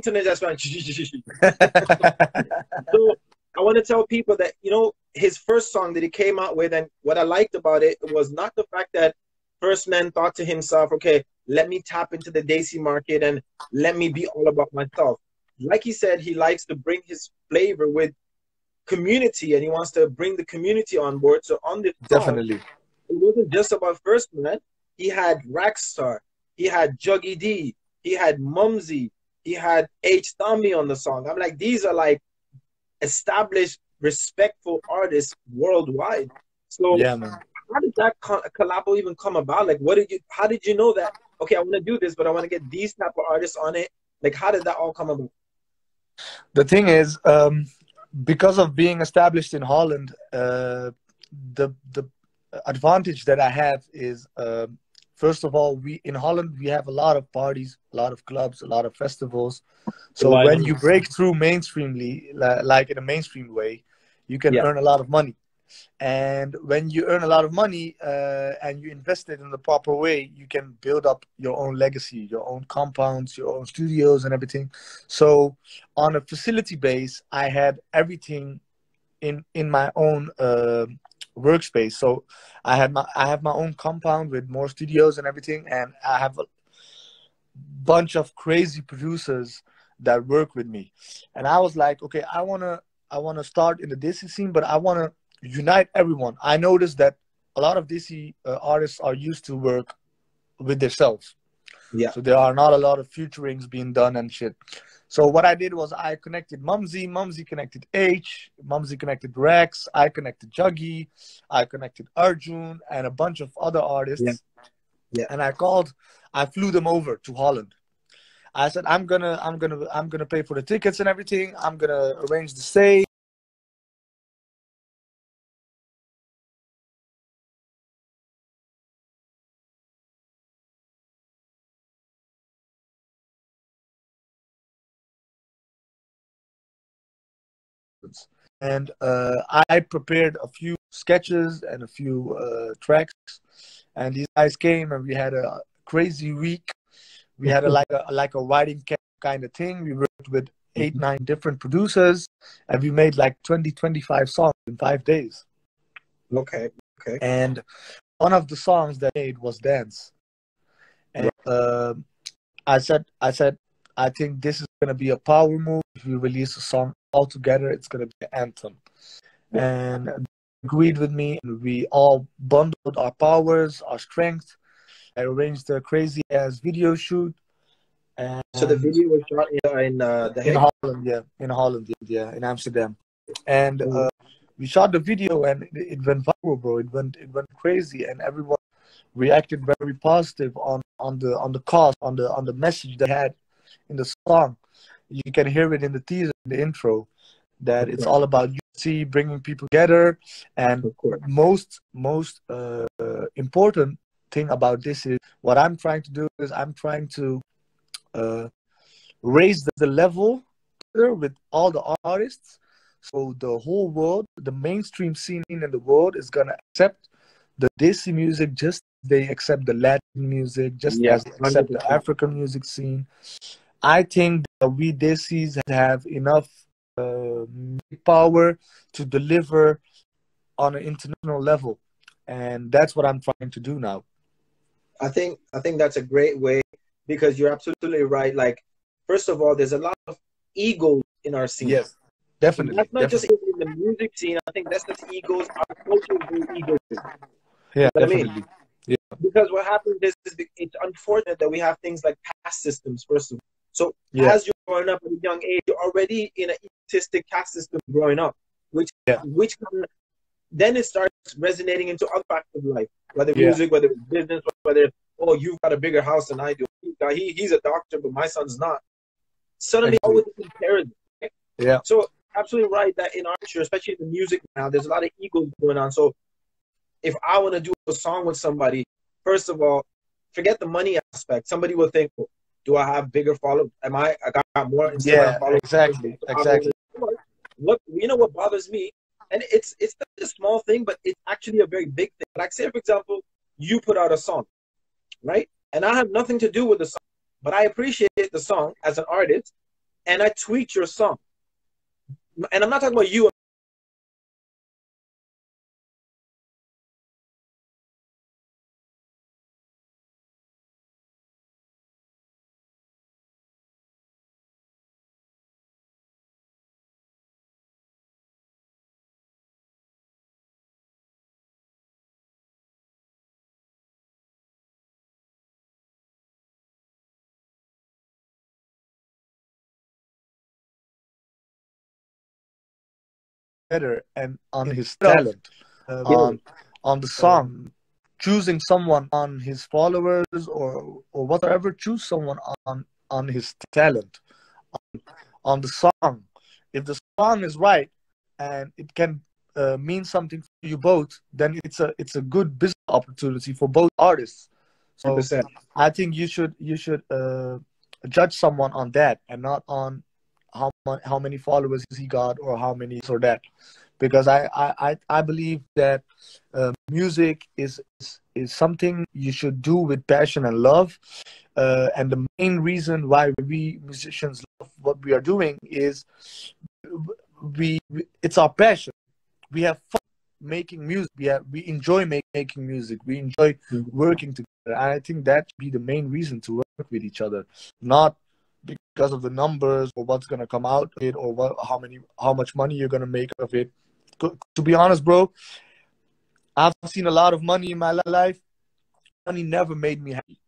internet just went. So I want to tell people that, you know, his first song that he came out with, and what I liked about it was not the fact that First Man thought to himself, okay, let me tap into the Desi market and let me be all about myself. Like he said, he likes to bring his flavor with community, and he wants to bring the community on board. So on this song, Definitely. it wasn't just about First Man. He had Rackstar, he had Juggy D, he had Mumsy, he had H. Tommy on the song. I'm like, these are like established, respectful artists worldwide. So Yeah, man. how did that collabo even come about? Like, how did you know that, okay, I want to do this, but I want to get these type of artists on it? Like, how did that all come about? The thing is, because of being established in Holland, the advantage that I have is, first of all, we in Holland we have a lot of parties, a lot of clubs, a lot of festivals. So Right. when you break through mainstreamly, like in a mainstream way, you can Yeah. earn a lot of money. And when you earn a lot of money and you invest it in the proper way, you can build up your own legacy, your own compounds, your own studios and everything. So on a facility base, I had everything in my own workspace. So I have my own compound with more studios and everything, and I have a bunch of crazy producers that work with me. And I was like, okay, I wanna start in the Desi scene, but I wanna unite everyone. I noticed that a lot of Desi artists are used to work with themselves. Yeah. So there are not a lot of featurings being done and shit. So what I did was I connected Mumsy, Mumsy connected H, Mumsy connected Rex, I connected Juggy, I connected Arjun, and a bunch of other Yeah. artists. Yeah. And I flew them over to Holland. I said, I'm gonna pay for the tickets and everything. I'm gonna arrange the stay. And I prepared a few sketches and a few tracks. And these guys came and we had a crazy week. We had a writing camp kind of thing. We worked with 8, 9 different producers, and we made like 20, 25 songs in 5 days. Okay. Okay. And one of the songs that I made was Dance. And I said, I think this is gonna be a power move. If we release a song all together, it's gonna be an anthem. Yeah. And they agreed with me, and we all bundled our powers, our strength. I arranged a crazy ass video shoot, and So the video was shot in The in Hague. Holland, yeah, yeah, in Amsterdam, and Mhm. we shot the video, and it went viral, bro. It went crazy, and everyone reacted very positive on the cause, on the message they had in the song. You can hear it in the teaser, in the intro, that Of it's course. all about unity, bringing people together, and Of course. most important thing about this is what I'm trying to do is I'm trying to uh, raise the level with all the artists, so the whole world, the mainstream scene in the world, is gonna accept the Desi music just as they accept the Latin music, just Yeah. as they accept the 100%. African music scene. I think that we Desis have enough power to deliver on an international level, and that's what I'm trying to do now. I think that's a great way, because you're absolutely right. Like, first of all, there's a lot of egos in our scene. Yes, And definitely, that's not just definitely. in the music scene. I think that's just egos. Our culture is very egoistic. Yeah, You know what I mean? definitely. Yeah, Because what happens is it's unfortunate that we have things like caste systems, first of all. So yeah, as you're growing up at a young age, you're already in an egotistic caste system growing up, which yeah, which can, then it starts resonating into other parts of life, whether yeah. music, whether it's business, whether, oh, you've got a bigger house than I do. He's a doctor, but my son's not. Suddenly, Exactly. always a comparison. Right? Yeah, So absolutely right that in our culture, especially in the music now, there's a lot of egos going on. So if I want to do a song with somebody, first of all, forget the money aspect. Somebody will think, well, do I have bigger followers? I got more Instagram yeah, followers? exactly, So I want exactly. to, what, you know what bothers me? And it's not a small thing, but it's actually a very big thing. Like, say, for example, you put out a song, right? And I have nothing to do with the song, but I appreciate the song as an artist. and I tweet your song, and I'm not talking about you. Better and on his talent, on the song, choosing someone on his followers or whatever. Choose someone on his talent, on the song. If the song is right and it can mean something for you both, then it's a good business opportunity for both artists. So 100%. I think you should judge someone on that and not on how many followers he got or how many or that, because I believe that music is something you should do with passion and love, and the main reason why we musicians love what we are doing is it's our passion. We have fun making music. We enjoy making music. We enjoy working together. And I think that should be the main reason to work with each other, not because of the numbers or what's gonna come out of it or how much money you're gonna make of it. To be honest, bro, I've seen a lot of money in my life. Money never made me happy.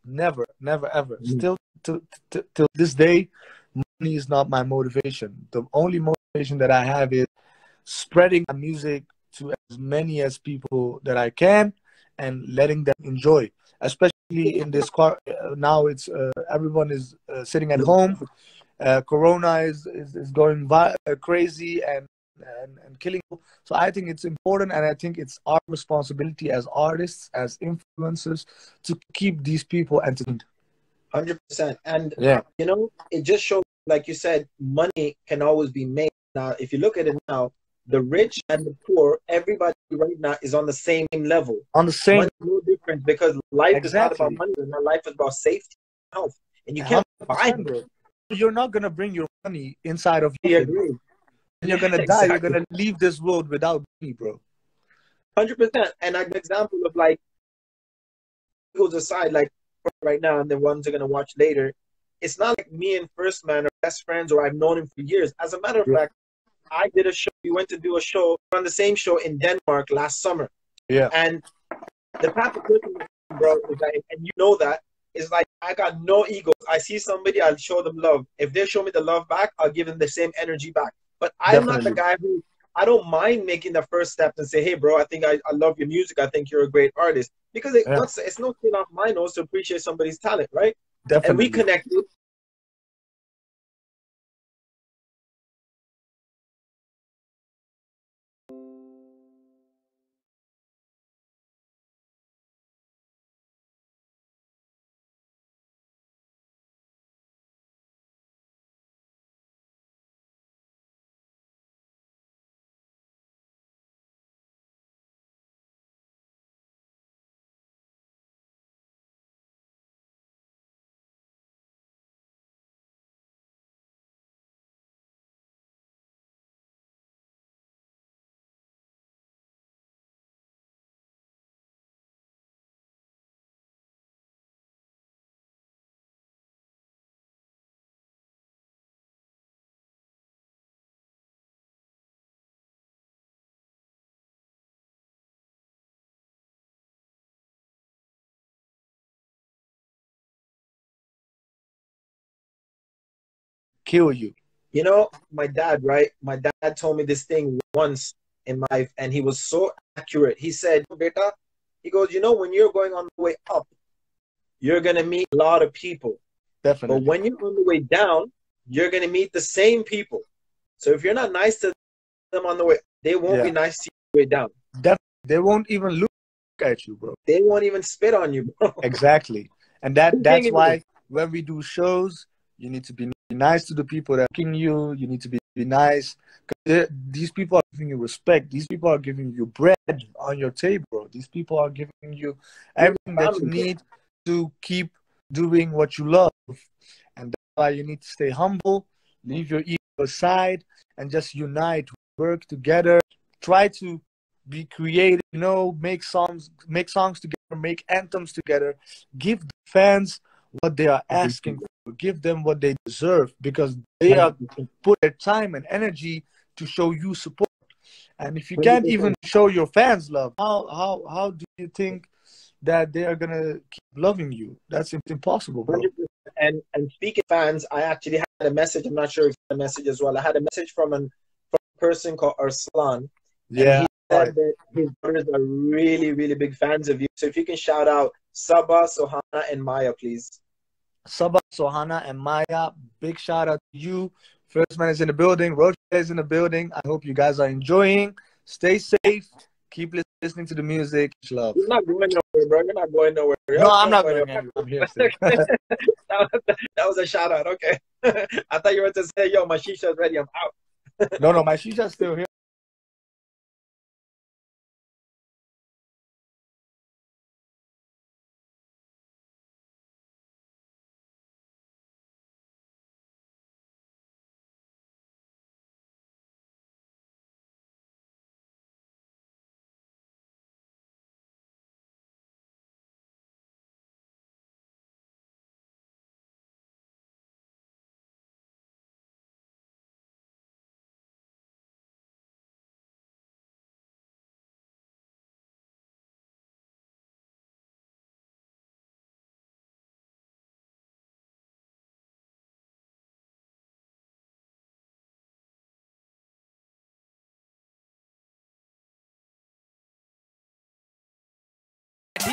Never, never, ever. Still, till this day, money is not my motivation. The only motivation that I have is spreading my music to as many as people that I can and letting them enjoy. Especially in this car now, it's everyone is sitting at home. Corona is going crazy and killing people. So I think it's important, and I think it's our responsibility as artists, as influencers, to keep these people entertained. 100%. And Yeah, you know, it just shows, like you said, money can always be made. Now, if you look at it now, the rich and the poor, everybody right now is on the same level. on the same. Money is no different, because life is not about Exactly. money. And life is about safety and health. And you can't buy 100%, bro. You're not gonna bring your money inside of it. you. Agree. And you're gonna die. You're gonna leave this world without money, bro. 100%. And an example of, like, goes aside, like right now, and the ones are gonna watch later. It's not like me and First Man are best friends or I've known him for years. As a matter of fact, I did a show. We went to do a show on the same show in Denmark last summer. Yeah. And the type of person, bro, is like, and you know that, is like, I got no ego. I see somebody, I'll show them love. If they show me the love back, I'll give them the same energy back. But I'm not the guy who, I don't mind making the first step and say, hey, bro, I think I love your music. I think you're a great artist. Because it's no skin off my nose to appreciate somebody's talent, right? Definitely. And we connected. Kill you. You know, my dad, right? My dad told me this thing once in my life, and he was so accurate. He said, Beta, he goes, you know, when you're going on the way up, you're going to meet a lot of people. Definitely. But when you're on the way down, you're going to meet the same people. So if you're not nice to them on the way, they won't be nice to you on the way down. Definitely. They won't even look at you, bro. They won't even spit on you, bro. Exactly. And that's why when we do shows, you need to be nice to the people that are asking you. You need to be nice. These people are giving you respect. These people are giving you bread on your table. These people are giving you everything that you need to keep doing what you love. And that's why you need to stay humble. Leave your ego aside and just unite, work together. Try to be creative, you know, make songs together, make anthems together. Give the fans what they are asking for. Give them what they deserve, because they are put their time and energy to show you support. And if you can't even show your fans love, how do you think that they are gonna keep loving you? That's impossible, bro. And speaking of fans, I actually had a message. I'm not sure if you had a message as well. I had a message from a person called Arslan. Yeah. And he said that his brothers are really, really big fans of you. So if you can shout out Sabah, Sohana, and Maya, please. Sabah, Sohana, and Maya, big shout out to you. First Man is in the building. Roach Killa is in the building. I hope you guys are enjoying. Stay safe. Keep listening to the music. Love. You're not going nowhere, bro. You're not going nowhere. No, I'm not going anywhere. I'm here still. That was a shout out. Okay. I thought you were to say, yo, my shisha is ready. I'm out. No, my shisha is still here.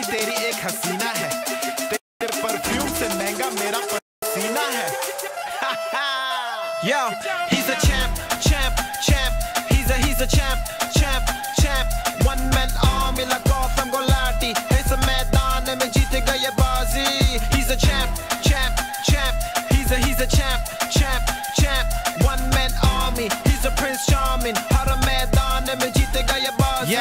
तेरी एक हसीना है तेरे perfume से महंगा मेरा पसीना है Yo, he's a champ, champ, champ. He's a champ, champ, champ. One man army like Gotham Golati. Is a मैदान में जीतेगा ये बाजी. He's a champ, champ, champ. He's a champ, champ, champ. One man army. He's a Prince Charming. हर मैदान में जीतेगा ये बाजी.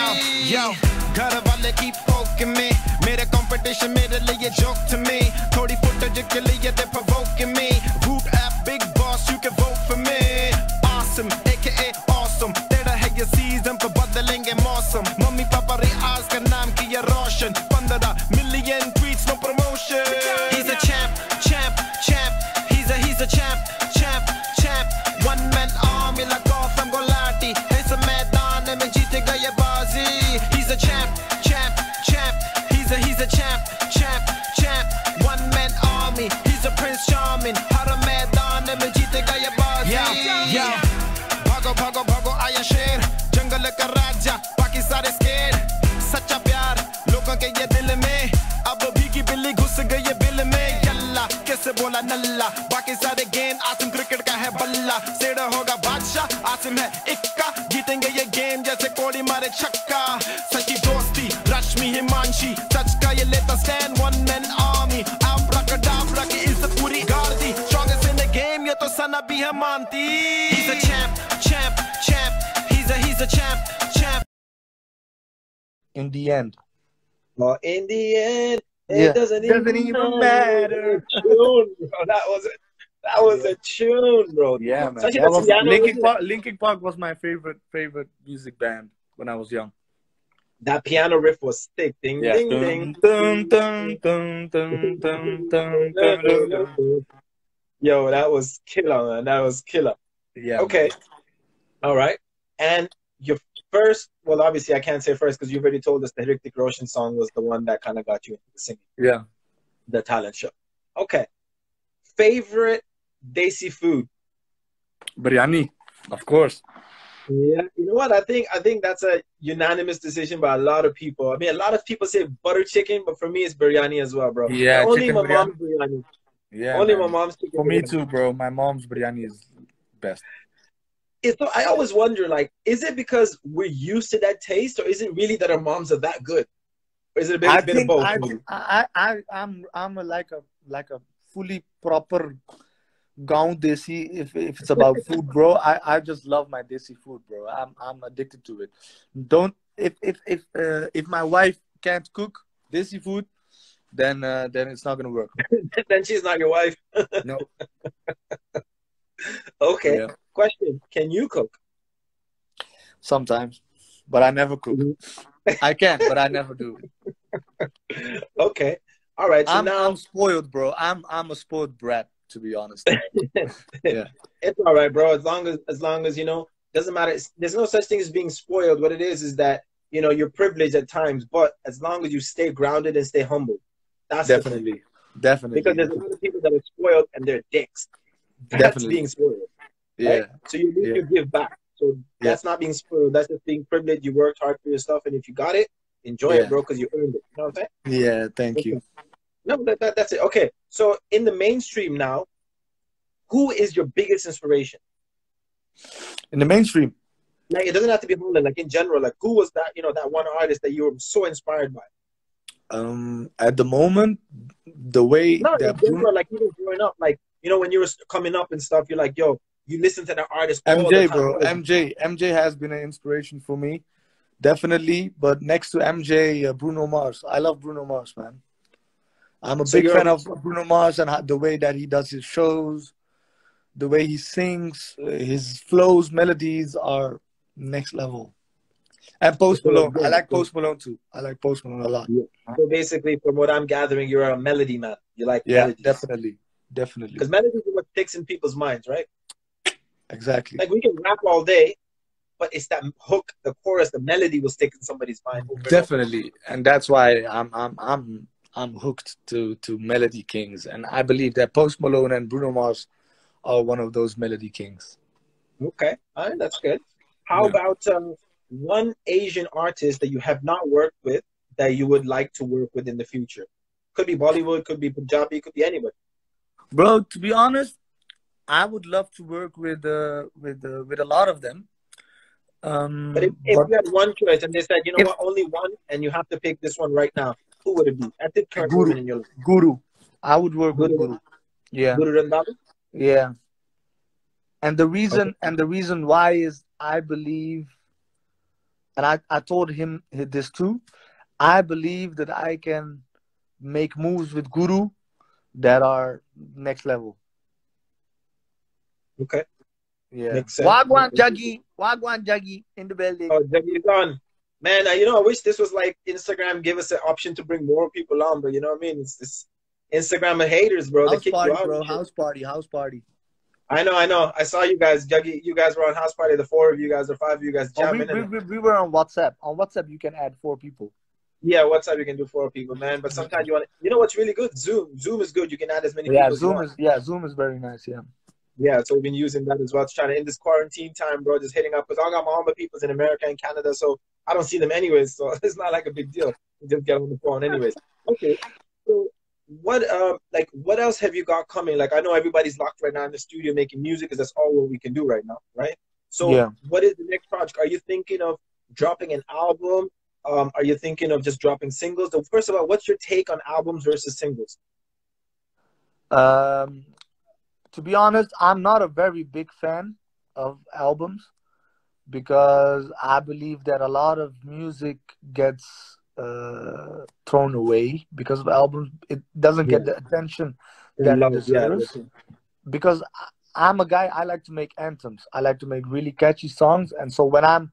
Yo, घर वाले keep poking me. मेरे competition मेरे लिए joke to me. थोड़ी footage के लिए they provoking me. Root app big boss you can vote for me. Awesome aka awesome. तेरा है ये season तो बदलेंगे मौसम. मम्मी पापा रियाज का नाम किया रोशन. 15 million tweets no promotion. He's a champ, champ, champ. He's a champ, champ, champ. One man army like Gotham Golati. इस मैदान में जीतेगा ये बाजी. He's a champ, champ, champ. He's a champ, champ, champ. One man army. He's a Prince Charming. हर मैदान में जीतेगा ये बाजी. Yo, भागो भागो भागो आया शेर. जंगल का राजा बाकी सारे scared. सच्चा प्यार लोगों के ये दिल में. अब भीगी बिल्ली घुस गई ये बिल में. यल्ला कैसे बोला नल्ला. बाकी सारे गेम आसिम क्रिकेट का है बल्ला. सेड़ा होगा बादशाह आसिम है इक्का. जीतेंगे ये गेम जैसे कोड़ी मारे छक्का. सच्ची दोस्ती रश्मि हिमांशी. सच का ये लेता stand. One man army. Abracadabra की इज्जत पूरी Gardi. Strongest in the game ये तो सना भी है मानती. He's a champ, champ, champ. He's a champ, champ. In the end. Well, in the end, it doesn't even matter. Tune, bro. That was a tune, bro. Yeah, man. Such That a was Linkin Park was my favorite music band when I was young. That piano riff was thick. Ding, Yeah. ding, ding. Dun, dun, dun, dun, dun, dun, dun, dun. Yo, that was killer, man. That was killer. Yeah. Okay. All right. And your first, well, obviously I can't say first because you've already told us the Hrithik Roshan song was the one that kind of got you into the singing. Yeah. The talent show. Okay. Favorite desi food? Biryani, of course. Yeah. You know what? I think that's a unanimous decision by a lot of people. I mean, a lot of people say butter chicken, but for me, it's biryani as well, bro. Yeah. Only my biryani. mom's biryani. Yeah. Only man. my mom's chicken. For me biryani. too, bro. My mom's biryani is best. So I always wonder, like, is it because we're used to that taste, or is it really that our moms are that good, or is it a bit of both? I'm like a fully proper gaon desi. If it's about food, bro, I just love my desi food, bro. I'm addicted to it. If my wife can't cook desi food, then it's not gonna work. Then she's not your wife. No. Okay. Yeah, Question: Can you cook? sometimes, but I never cook. Mhm. I can, but I never do. Okay. All right. So I'm now spoiled, bro. I'm a spoiled brat, to be honest. Yeah, it's all right, bro. As long as you know, doesn't matter. There's no such thing as being spoiled. What it is that you're privileged at times, but as long as you stay grounded and stay humble, that's the key. definitely, Because definitely, there's a lot of people that are spoiled and they're dicks. That's being definitely. spoiled, right? Yeah, So you need yeah, to give back. So yeah, that's not being spoiled. That's just being privileged. You worked hard for your stuff, and if you got it, enjoy it, yeah, bro, because you earned it. You know what I'm yeah. Thank saying? you. Okay. No, that's it. Okay. So in the mainstream now, who is your biggest inspiration? In the mainstream, Like it doesn't have to be Holland. Like in general, like who was that? That one artist that you were so inspired by. at the moment, the way No, in that general, like even growing up, like when you were coming up and stuff, you're like, yo, you listen to that artist all the MJ, time. bro, MJ has been an inspiration for me, definitely. But next to MJ, Bruno Mars. I love Bruno Mars, man. I'm a So big you're fan of Bruno Mars and the way that he does his shows, the way he sings, his flows, melodies are next level. And Post so Malone. I again, like Post Malone too. I like Post Malone a lot. yeah. So basically, from what I'm gathering, you're a melody man. You like Yeah, melodies definitely. Definitely. because melodies are what sticks in people's minds, right? Exactly. Like we can rap all day, but it's that hook, the chorus, the melody will stick in somebody's mind over and over. Definitely. And that's why I'm hooked to Melody Kings. And I believe that Post Malone and Bruno Mars are one of those Melody Kings. Okay, all right, that's good. How Yeah. about one Asian artist that you have not worked with that you would like to work with in the future? Could be Bollywood, could be Punjabi, could be anybody. Bro, to be honest, I would love to work with a lot of them. But if But you had one choice and they said, you know if what, only one, and you have to pick this one right now, who would it be at this current Guru, moment in your life? Guru, I would work with Guru, Guru. Yeah, Guru Randhawa? yeah. Okay. And the reason why is I believe, and I told him this too. I believe that I can make moves with Guru that are next level. Okay. Yeah. Makes sense. Wagwan Jaggy in the building. Oh, Jaggi is on. Man, I wish this was like Instagram give us an option to bring more people on, but you know what I mean? It's this Instagram and haters, bro. They House kick you party, out and bro. shit. House party. House party. I know. I saw you guys, Juggy. You guys were on house party. The four of you guys or five of you guys Oh, jamming, and we were on WhatsApp. On WhatsApp, you can add 4 people. yeah, WhatsApp you can do four people, man. But sometimes you want, what's really good? Zoom. Zoom is good. You can add as many Yeah, people as you want. Zoom is very nice. Yeah. Yeah, so we've been using that as well. Trying to in this quarantine time, bro, just hitting up because I got all my peoples in America and Canada, so I don't see them anyways. So it's not like a big deal. Just get on the phone, anyways. Okay, so what else have you got coming? Like I know everybody's locked right now in the studio making music because that's all what we can do right now, right? So Yeah. what is the next project? Are you thinking of dropping an album? Are you thinking of just dropping singles? So first of all, what's your take on albums versus singles? Um, to be honest, I'm not a very big fan of albums because I believe that a lot of music gets thrown away because of albums. It doesn't Yeah, get the attention and that it love. Yeah, deserves. Because I'm a guy, I like to make anthems. I like to make really catchy songs. And so when I'm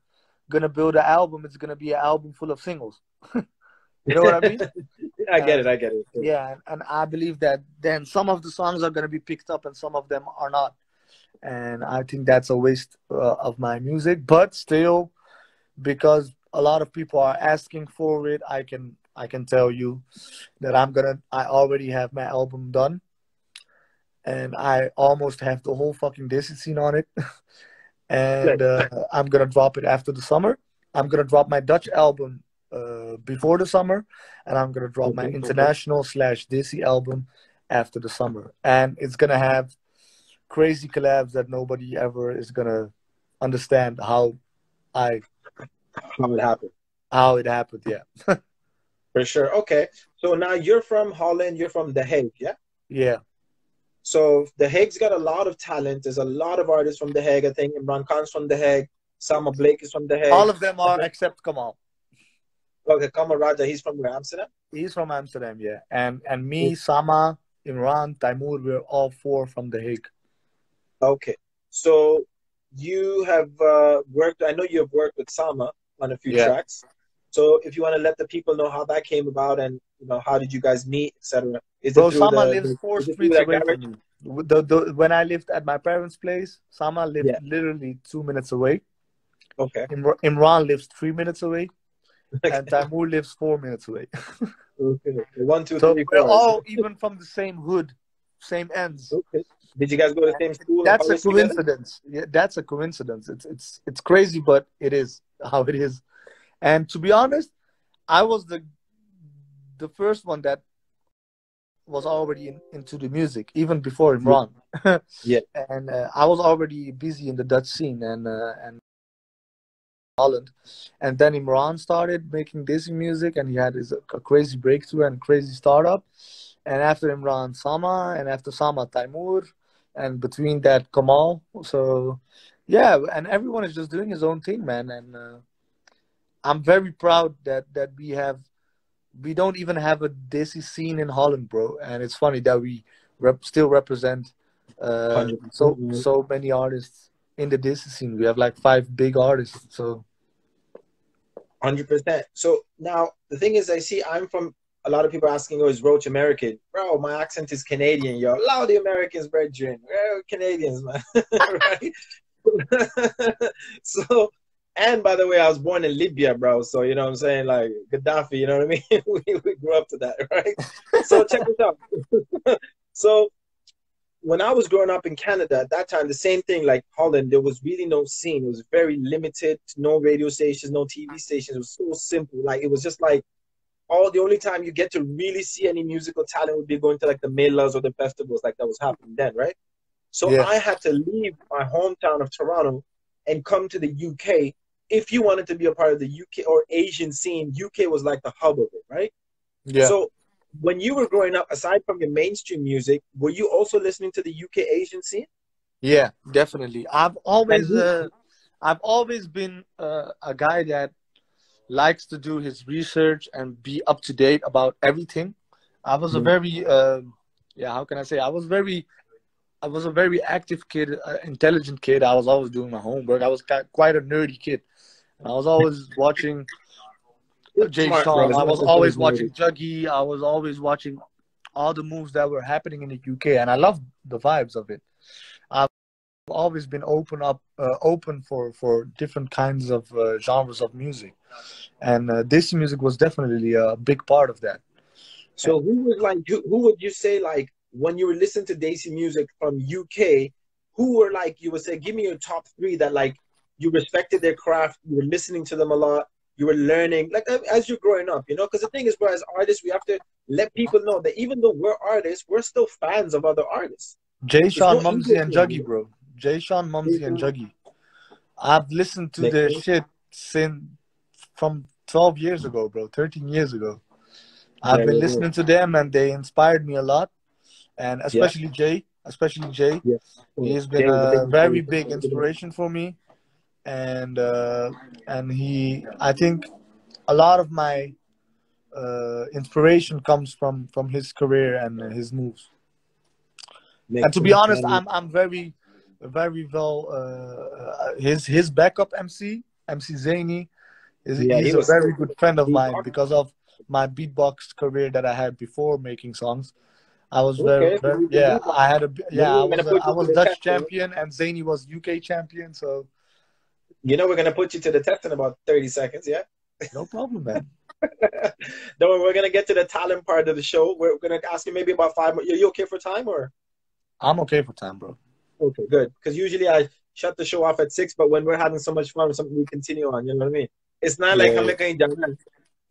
going to build an album, it's going to be an album full of singles. You know what I mean? I get it. And I get it. yeah, and I believe that then some of the songs are going to be picked up and some of them are not. And I think that's a waste of my music. But still, because a lot of people are asking for it, I can tell you that I already have my album done. And I almost have the whole fucking Desi scene on it. And Good. I'm gonna drop it after the summer. I'm gonna drop my Dutch album before the summer, and I'm gonna drop my Okay. international / Desi album after the summer. And it's gonna have crazy collabs that nobody ever is gonna understand I How it happened. how it happened. Yeah, For sure. Okay. So now you're from Holland, you're from The Hague, yeah? yeah. So The Hague's got a lot of talent. There's a lot of artists from The Hague. I think Imran Khan's from The Hague. Sama Blake is from The Hague. All of them are except Kamal. Okay, Kamal Raja, he's from where? Amsterdam? He's from Amsterdam, yeah. And me, Sama, Imran, Taimur, we're all 4 from The Hague. Okay. So you have worked, I know you have worked with Sama on a few Yeah. tracks. So if you want to let the people know how that came about and how did you guys meet, etc. Is it Bro, through Sama lives four is it through streets that away from garage? me. When I lived at my parents' place, Sama lived Yeah. literally 2 minutes away. Okay. Imran lives 3 minutes away, Okay. and Taimur lives 4 minutes away. Okay. One, two, So three, we're four. all even from the same hood, same ends. Okay. Did you guys go to the same school and That's a college together? coincidence. Yeah, that's a coincidence. It's crazy, but it is how it is. And to be honest, I was the first one that was already into the music even before Yeah. Imran. Yeah. And I was already busy in the Dutch scene and Holland, and then Imran started making Desi music, and he had a crazy breakthrough and crazy startup. And after Imran, Sama, and after Sama, Taimur, and between that, Kamal. So yeah, and everyone is just doing his own thing, man. And I'm very proud that we don't even have a Desi scene in Holland, bro. And it's funny that we still represent 100%. so many artists in the Desi scene. We have like 5 big artists. So 100%. So now the thing is, I see I'm from a lot of people asking, oh, is Roach American? Bro, my accent is Canadian, yo. Allow the Americans, brethren. We're Canadians, man. Right? So, and by the way, I was born in Libya, bro. So, you know what I'm saying? Like Gaddafi, you know what I mean? we grew up to that, right? So, check this out. So, when I was growing up in Canada at that time, the same thing like Holland, there was really no scene. It was very limited, no radio stations, no TV stations. It was so simple. Like it was just like the only time you get to really see any musical talent would be going to like the melas or the festivals like that was happening then, right? So yeah, I had to leave my hometown of Toronto and come to the UK. If you wanted to be a part of the UK or Asian scene, UK was like the hub of it, right? yeah. So when you were growing up, aside from your mainstream music, were you also listening to the UK Asian scene? Yeah, definitely. And who? I've always been a guy that likes to do his research and be up to date about everything. I was a very yeah, how can I say? I was a very active kid, intelligent kid. I was always doing my homework. I was quite a nerdy kid. And I was always watching It's Jay smart, bro. Sean. It's I not was necessarily always nerdy. watching Juggy. I was always watching all the moves that were happening in the UK, and I loved the vibes of it. I've always been open for different kinds of genres of music, and this music was definitely a big part of that. So who was like who would you say like when you were listening to Desi music from UK, who were like you would say give me your top three that like you respected their craft, you were listening to them a lot, you were learning like as you're growing up, because the thing is, bro, as artists, we have to let people know that even though we're artists, we're still fans of other artists. Jay There's Sean, no ego Mumsy, and thing, Juggy, bro. Jay Sean, Mumsy, and Jason, Juggy. I've listened to makes their sense. shit since from 12 years ago, bro. 13 years ago. I've been Very good. listening to them, and they inspired me a lot. And Yeah, especially Jay. Especially Jay. yeah. He Oh, has been Jay is a big a very inspiration. big inspiration for me. And I think a lot of my inspiration comes from his career and his moves. And Makes to be sense, honest, man. I'm very well. His backup MC Zaini Yeah, he he's a was very so good friend of mine beatbox. because of my beatbox career that I had before making songs. I was Okay, so you can yeah. beatbox. I had We're gonna put I you to was the Dutch test, bro. champion and Zaini was UK champion. So We're gonna put you to the test in about 30 seconds, yeah? no problem, man. Don't worry, we're gonna get to the talent part of the show. We're gonna ask you maybe about 5 more. You okay for time or? I'm okay for time, bro. Okay, good. Because usually I shut the show off at 6, but when we're having so much fun, something we continue on. You know what I mean? It's not like Yeah. हमें कहीं जाना है.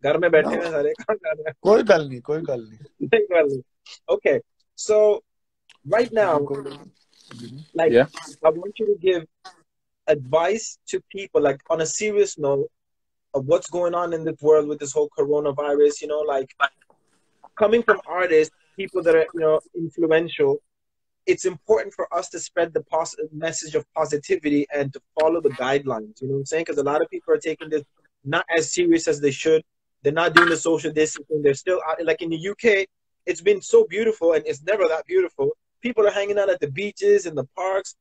घर में बैठे No, हैं सारे काम कर रहे कोई गल नहीं, कोई गल नहीं. हैं. Okay, so right now, like Yeah. I want you to give advice to people, like on a serious note, of what's going on in this world with this whole coronavirus. Like coming from artists, people that are influential. It's important for us to spread the message of positivity and to follow the guidelines. You know what I'm saying? Because a lot of people are taking this not as serious as they should. They're not doing the social distancing. They're still out. Like in the UK, it's been so beautiful, and it's never that beautiful. People are hanging out at the beaches and the parks.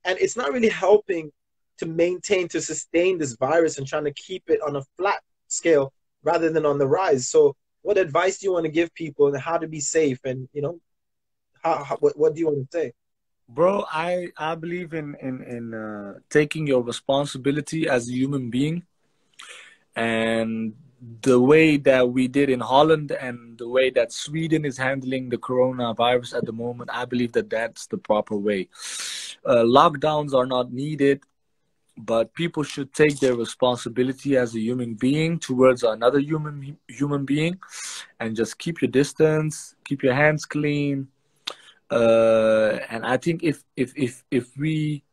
and it's not really helping to maintain, to sustain this virus and trying to keep it on a flat scale rather than on the rise. So what advice do you want to give people on how to be safe, and you know, what do you want to say? Bro, I believe in taking your responsibility as a human being, and the way that we did in Holland and the way that Sweden is handling the coronavirus at the moment, I believe that that's the proper way. Lockdowns are not needed, but people should take their responsibility as a human being towards another human being, and just keep your distance, keep your hands clean. And I think if we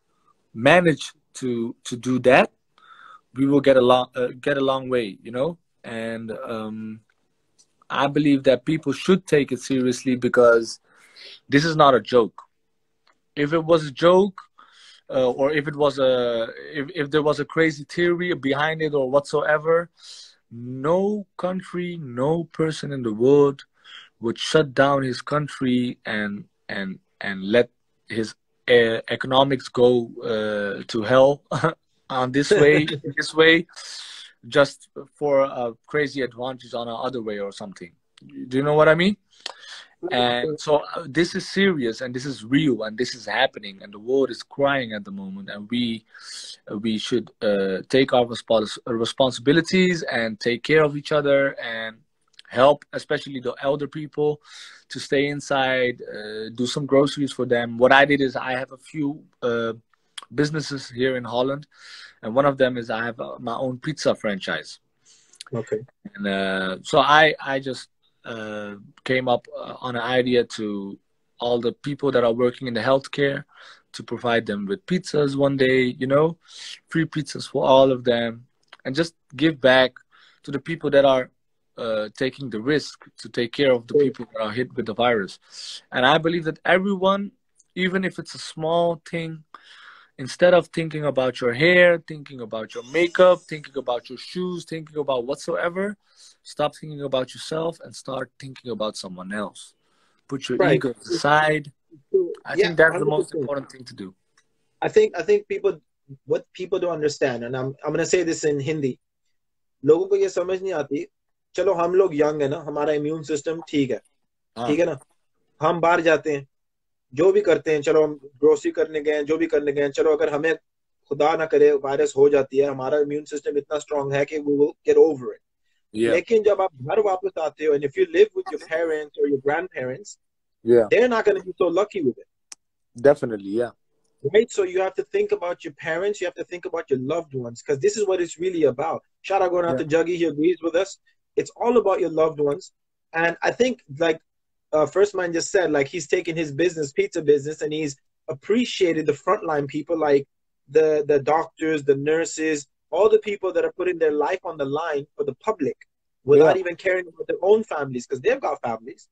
manage to do that, we will get a long way, you know. And I believe that people should take it seriously, because this is not a joke. If it was a joke, or if it was if there was a crazy theory behind it or whatsoever, no country, no person in the world would shut down his country and let his economics go to hell on this way, just for a crazy advantage on another way or something. Do you know what I mean? And so this is serious, and this is real, and this is happening, and the world is crying at the moment, and we should take our responsibilities and take care of each other and help, especially the elder people, to stay inside, do some groceries for them. What I did is, I have a few businesses here in Holland, and one of them is I have my own pizza franchise. Okay. And so I just came up on an idea to all the people that are working in the healthcare, to provide them with pizzas one day, you know, free pizzas for all of them, and just give back to the people that are taking the risk to take care of the people that are hit with the virus. And I believe that everyone, even if it's a small thing, instead of thinking about your hair, thinking about your makeup, thinking about your shoes, thinking about whatsoever, stop thinking about yourself and start thinking about someone else. Put your ego aside. I think that's 100%. The most important thing to do. I think people, what people don't understand, and I'm going to say this in Hindi. लोगों को ये समझ नहीं आती. चलो हम लोग young है ना, हमारा इम्यून सिस्टम ठीक है ना, हम बाहर जाते हैं, जो भी करते हैं, चलो हम ग्रोसरी करने गए, जो भी करने गए, चलो अगर हमें खुदा ना करे वायरस हो जाती है, हमारा इम्यून सिस्टम इतना स्ट्रांग है कि we will get over it. लेकिन जब आप घर वापस आते हो, and if you live with your parents or your grandparents, they're not going to be so lucky with it. Definitely, yeah. Right? So you have to think about your parents, you have to think about your loved ones, because this is what it's really about. Shout out going out to Juggy, he agrees with us. It's all about your loved ones. And I think, like F1Rstman just said, like, he's taken his business, pizza business, and he's appreciated the frontline people, like the doctors, the nurses, all the people that are putting their life on the line for the public without even caring about their own families, because they've got families,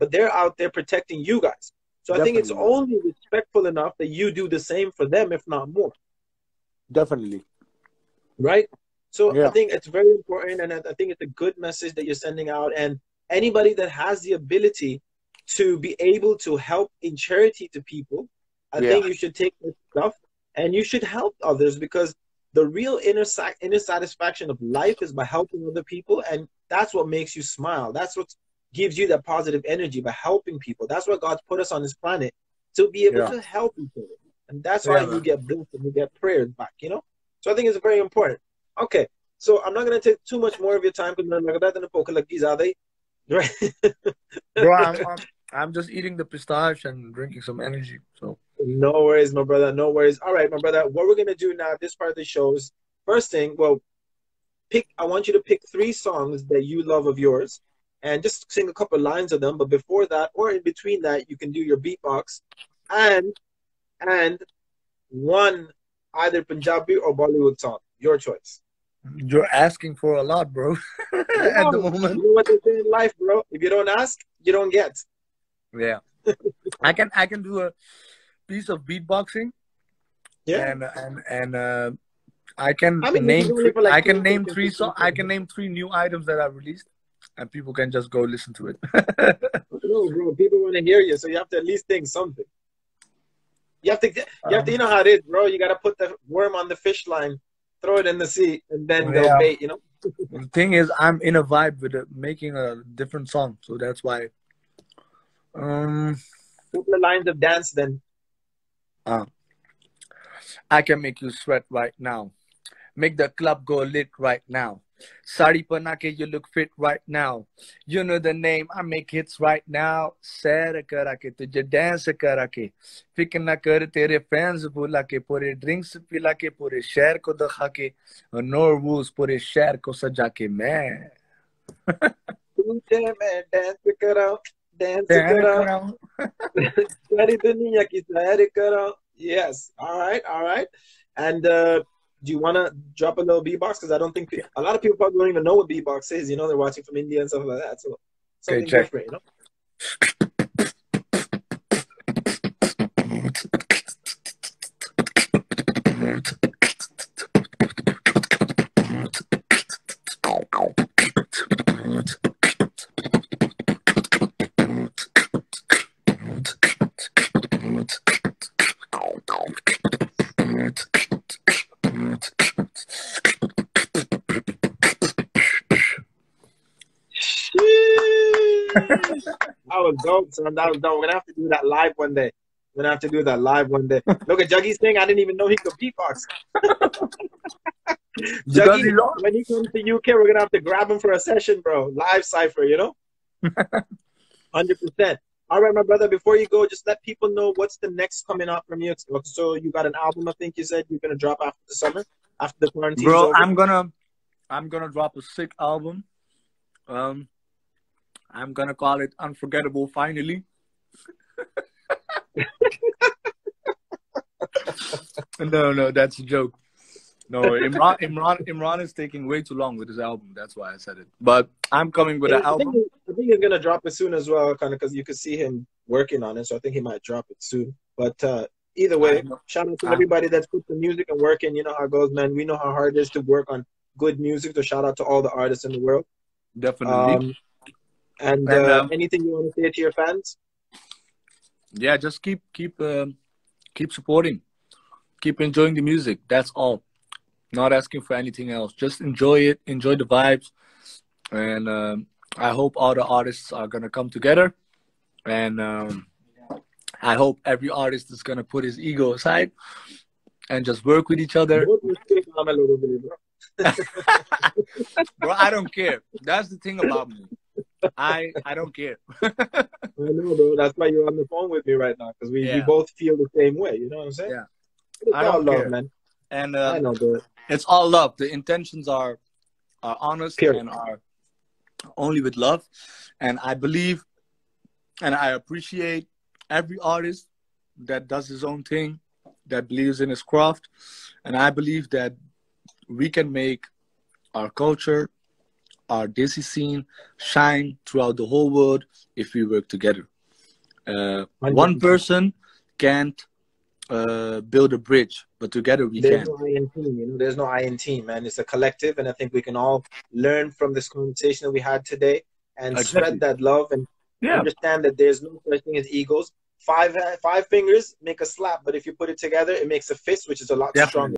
but they're out there protecting you guys. So I think it's only respectful enough that you do the same for them, if not more. Definitely. Right? So I think it's very important, and I think it's a good message that you're sending out. And anybody that has the ability to be able to help in charity to people, I think you should take this stuff and you should help others, because the real inner satisfaction of life is by helping other people, and that's what makes you smile. That's what gives you that positive energy, by helping people. That's what God's put us on this planet, to be able to help each other. And that's why you get blessed and you get prayers back, you know? So I think it's very important. Okay, so I'm not going to take too much more of your time, because bro, I'm just eating the pistachio and drinking some energy. So no worries, my brother, no worries. All right, my brother, what we're going to do now, this part of the show is, first thing, I want you to pick 3 songs that you love of yours, and just sing a couple lines of them. But before that, or in between that, you can do your beatbox, and one either Punjabi or Bollywood song, your choice. You're asking for a lot, bro. At the moment, you know what they say in life, bro. If you don't ask, you don't get. Yeah, I can do a piece of beatboxing. Yeah, and I can name 3 songs. I can name 3 new items that I've released, and people can just go listen to it. No, bro, people want to hear you, so you have to at least think something. You have to, you know how it is, bro. You got to put the worm on the fish line, throw it in the sea, and then they'll bait, you know? The thing is, I'm in a vibe with making a different song. So that's why. Couple of lines of dance then. I can make you sweat right now. Make the club go lit right now. Sari panake, you look fit right now. You know the name, I make hits right now. Sair karake, tujhe dance karake. Fikr na kar tere fans bula ke. Pure drinks pila ke, pure share ko dakha ke. No rules, pure share ko saja ke. Main dance karo, dance karo. Sari duniya ki sair karo. Yes. All right. All right. And do you want to drop a little beatbox? Because I don't think a lot of people probably don't even know what beatbox is. You know, they're watching from India and stuff like that. So something different, you know? That was dope, son. That was dope. We're gonna have to do that live one day. We're gonna have to do that live one day. Look at Juggy's thing. I didn't even know he could beatbox. Juggy, when he comes to UK, we're gonna have to grab him for a session, bro. Live cipher, you know? 100%. All right, my brother. Before you go, just let people know what's the next coming out from you. So you got an album, I think you said you're gonna drop after the summer, after the quarantine. Bro, I'm gonna drop a sick album. I'm gonna call it Unforgettable Finally. No, that's a joke. No, Imran is taking way too long with his album. That's why I said it. But I'm coming with an album. I think he's gonna drop it soon as well, kind of, because you could see him working on it. So I think he might drop it soon. But either way, shout out to everybody that's put the music and working. You know how it goes, man. We know how hard it is to work on good music. So shout out to all the artists in the world. Definitely. And anything you want to say to your fans? Yeah, just keep supporting, keep enjoying the music. That's all. Not asking for anything else. Just enjoy it, enjoy the vibes, and I hope all the artists are gonna come together. And I hope every artist is gonna put his ego aside and just work with each other. Bro, I don't care. That's the thing about me. I don't care. I know, bro. That's why you're on the phone with me right now, because we both feel the same way. You know what I'm saying? Yeah. It's I don't all love, care, man. And I know, bro. It's all love. The intentions are honest Period. and are only with love. And I believe and I appreciate every artist that does his own thing, that believes in his craft. And I believe that we can make our culture, our Desi scene shine throughout the whole world if we work together. One person can't build a bridge, but together we can. There's no I in team, you know. There's no I in team, man. It's a collective, and I think we can all learn from this conversation that we had today and spread that love and understand that there's no such thing as egos. Five fingers make a slap, but if you put it together, it makes a fist, which is a lot stronger.